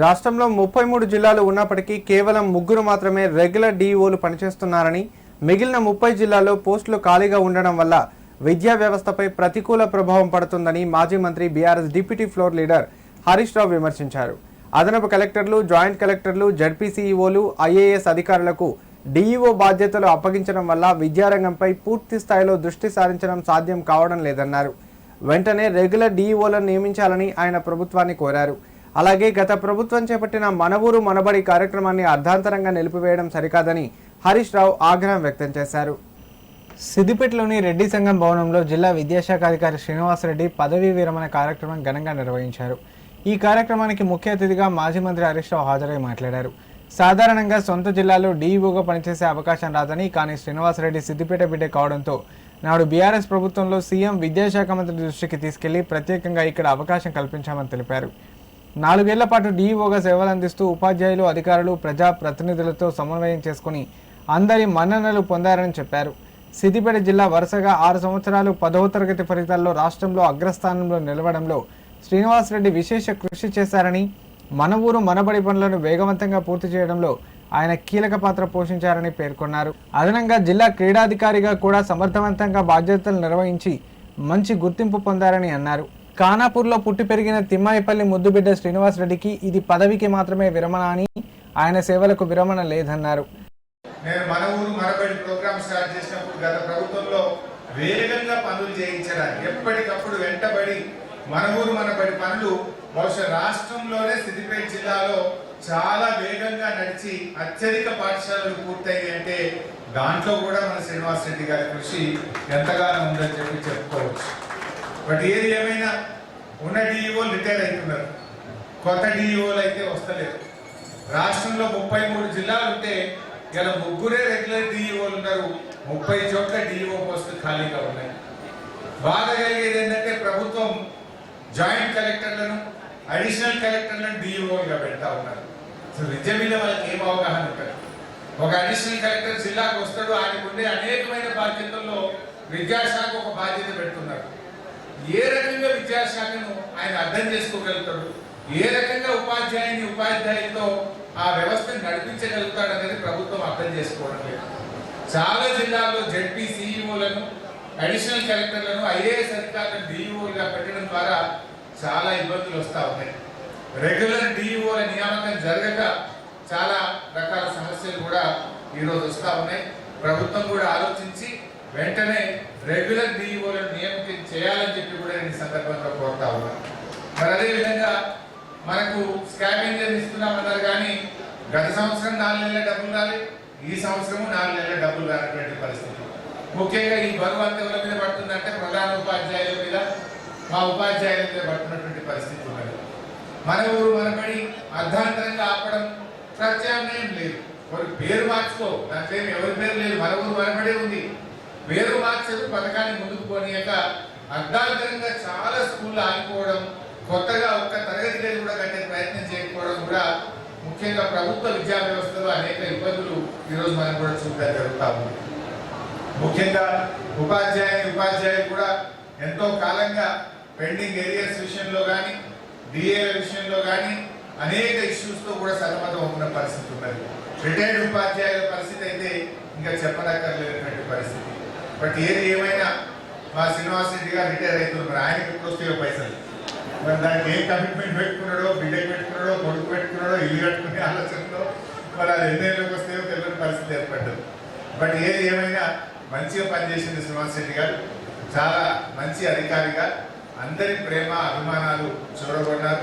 రాష్ట్రంలో 33 జిల్లాలు ఉన్నప్పటికీ కేవలం 3 మాత్రమే రెగ్యులర్ డీఈఓలు పనిచేస్తున్నారని, మిగిలిన 30 జిల్లాల్లో పోస్టులు ఖాళీగా ఉండడం వల్ల విద్యా వ్యవస్థపై ప్రతికూల ప్రభావం పడుతుందని మాజీ మంత్రి BRS deputy floor leader Harish Rao విమర్శించారు. అదనపు కలెక్టర్లు, జాయింట్ కలెక్టర్లు, జడ్పీసీఈఓలు, ఐఏఎస్ అధికారులకు డీఈఓ బాధ్యతలు అప్పగించడం వల్ల విద్యారంగంపై పూర్తి స్థాయిలో దృష్టి సారించడం సాధ్యం కావడం లేదన్నారు. వెంటనే రెగ్యులర్ డీఈఓలను నియమించాలని ఆయన ప్రభుత్వాన్ని కోరారు. అలాగే గత ప్రభుత్వం చేపట్టిన మన ఊరు మనబడి కార్యక్రమాన్ని అర్ధాంతరంగా నిలిపివేయడం సరికాదని హరీష్ రావు ఆగ్రహం వ్యక్తం చేశారు. సిద్దిపేటలోని రెడ్డి సంఘం భవనంలో జిల్లా విద్యాశాఖ అధికారి శ్రీనివాసరెడ్డి పదవీ విరమణ కార్యక్రమం ఘనంగా నిర్వహించారు. ఈ కార్యక్రమానికి ముఖ్య అతిథిగా మాజీ మంత్రి హరీష్ రావు హాజరై మాట్లాడారు. సాధారణంగా సొంత జిల్లాలో డీఈఓగా పనిచేసే అవకాశం రాదని, కానీ శ్రీనివాసరెడ్డి సిద్దిపేట బిడ్డ కావడంతో నాడు బీఆర్ఎస్ ప్రభుత్వంలో సీఎం విద్యాశాఖ మంత్రి దృష్టికి తీసుకెళ్లి ప్రత్యేకంగా ఇక్కడ అవకాశం కల్పించామని తెలిపారు. 4 ఏళ్ల పాటు డీఈఓగా సేవలందిస్తూ ఉపాధ్యాయులు, అధికారులు, ప్రజా ప్రతినిధులతో సమన్వయం చేసుకుని అందరి మన్ననలు పొందారని చెప్పారు. సిద్దిపేట జిల్లా వరుసగా 6 సంవత్సరాలు 10వ తరగతి ఫలితాల్లో రాష్ట్రంలో అగ్రస్థానంలో నిలవడంలో శ్రీనివాసరెడ్డి విశేష కృషి చేశారని, మన ఊరు మనబడి పనులను వేగవంతంగా పూర్తి చేయడంలో ఆయన కీలక పాత్ర పోషించారని పేర్కొన్నారు. అదనంగా జిల్లా క్రీడాధికారిగా కూడా సమర్థవంతంగా బాధ్యతలు నిర్వహించి మంచి గుర్తింపు పొందారని అన్నారు. ఖానాపూర్లో పుట్టి పెరిగిన తిమ్మాయిపల్లి ముద్దుబిడ్డ శ్రీనివాసరెడ్డికి ఇది పదవికి మాత్రమే విరమణ అని, ఆయన సేవలకు విరమణ లేదన్నారు. నేను మన ఊరు మనబడి ప్రోగ్రామ్ స్టార్ట్ చేసినప్పుడు గత ప్రభుత్వంలో వేగంగా పనులు చేయించడానికి ఎప్పటికప్పుడు వెంటబడి మన ఊరు మనబడి పనులు బహుశా రాష్ట్రంలోనే సిద్దిపేట జిల్లాలో చాలా వేగంగా నడిచి అత్యధిక పాఠశాలలు పూర్తయ్యాయి అంటే దాంట్లో కూడా మన శ్రీనివాసరెడ్డి గారి కృషి ఎంతగానో ఉందని చెప్పుకోవచ్చు. బట్ ఏది ఏమైనా ఉన్న డీఈఓలు రిటైర్ అవుతున్నారు, కొత్త డీఈఓలు అయితే వస్తలేరు. రాష్ట్రంలో 33 జిల్లాలు ఉంటే ఇలా 3 రెగ్యులర్ డీఈఓలు ఉన్నారు, 30 చోట్ల డీఈఓ పోస్టులు ఖాళీగా ఉన్నాయి. బాధ కలిగేది ఏంటంటే ప్రభుత్వం జాయింట్ కలెక్టర్లను, అడిషనల్ కలెక్టర్లను డీఈఓలుగా పెడతా ఉన్నారు. సో విద్య మీద వాళ్ళకి ఏం అవగాహన ఉంటుంది? ఒక అడిషనల్ కలెక్టర్ జిల్లాకు వస్తాడు, ఆయనకు ఉండే అనేకమైన బాధ్యతల్లో విద్యాశాఖ ఒక బాధ్యత పెడుతున్నారు. ఏ రకంగా విద్యాశాఖను ఆయన అర్థం చేసుకోగలుగుతాడు, ఏ రకంగా ఉపాధ్యాయులతో ఆ వ్యవస్థను నడిపించగలుగుతాడు అనేది ప్రభుత్వం అర్థం చేసుకోవడం లేదు. చాలా జిల్లాల్లో జడ్పీసీఈఓలను, అడిషనల్ కలెక్టర్లను, ఐఏఎస్ అధికారులను డీఈఓలుగా పెట్టడం ద్వారా చాలా ఇబ్బందులు వస్తూ ఉన్నాయి. రెగ్యులర్ డీఈఓల నియామకం జరగక చాలా రకాల సమస్యలు కూడా ఈరోజు వస్తూ ఉన్నాయి. ప్రభుత్వం కూడా ఆలోచించి వెంటనే రెగ్యులర్ డీఈఓలను నియామకం చేయాలని చెప్పి కూడా ఈ సందర్భంగా కోరుతా ఉన్నాం. మరి అదేవిధంగా మనకు స్కావెంజర్ ఇస్తున్నామన్నారు, కానీ గత సంవత్సరం 4 నెలల డబ్బులు రాలి, ఈ సంవత్సరము 4 నెలల డబ్బులు రానటువంటి పరిస్థితి. ముఖ్యంగా ఈ బరువు అంత ఎవరి మీద పడుతుందంటే ప్రధాన ఉపాధ్యాయుల మీద, మా ఉపాధ్యాయుల మీద పడుతున్నటువంటి పరిస్థితి ఉన్నది. మన ఊరు మనబడి అర్ధాంతరంగా ఆపడం ప్రత్యామ్నాయం లేదు. వారి పేరు మార్చుకో, దాంట్లో ఎవరి పేరు లేదు, మన ఊరు మనబడే ఉంది. పేరు మార్చదు, పథకాన్ని ముందుకు పోనీయక అర్ధాంతరంగా చాలా స్కూళ్ళు ఆగిపోవడం, కొత్తగా ఒక్క తరగతి గది కూడా కట్టే ప్రయత్నం చేయకపోవడం కూడా ముఖ్యంగా ప్రభుత్వ విద్యా వ్యవస్థలో అనేక ఇబ్బందులు ఈరోజు మనం కూడా చూడడం జరుగుతూ ఉంది. ముఖ్యంగా ఉపాధ్యాయులు కూడా ఎంతో కాలంగా పెండింగ్ ఏరియాస్ విషయంలో కానీ, డిఏల విషయంలో కానీ అనేక ఇష్యూస్తో కూడా సతమతం అవుతున్న పరిస్థితి ఉన్నది. రిటైర్డ్ ఉపాధ్యాయుల పరిస్థితి అయితే ఇంకా చెప్పనక్కర్లేనటువంటి పరిస్థితి. బట్ ఏది ఏమైనా మా శ్రీనివాసరెడ్డి గారు రిటైర్ అవుతున్నారు, మరి ఆయనకి ఎప్పుడు వస్తాయో పైసలు, మరి దానికి ఏం కమిట్మెంట్ పెట్టుకున్నాడో, బిడ్డకి పెట్టుకున్నాడో, కొడుకు పెట్టుకున్నాడో, ఇల్లు కట్టుకునే ఆలోచనలో మరి అది ఎన్నేళ్ళకి వస్తాయో తెలియని పరిస్థితి ఏర్పడ్డది. బట్ ఏది ఏమైనా మంచిగా పనిచేసింది శ్రీనివాసరెడ్డి గారు. చాలా మంచి అధికారిగా అందరి ప్రేమ అభిమానాలు చూడగొన్నారు.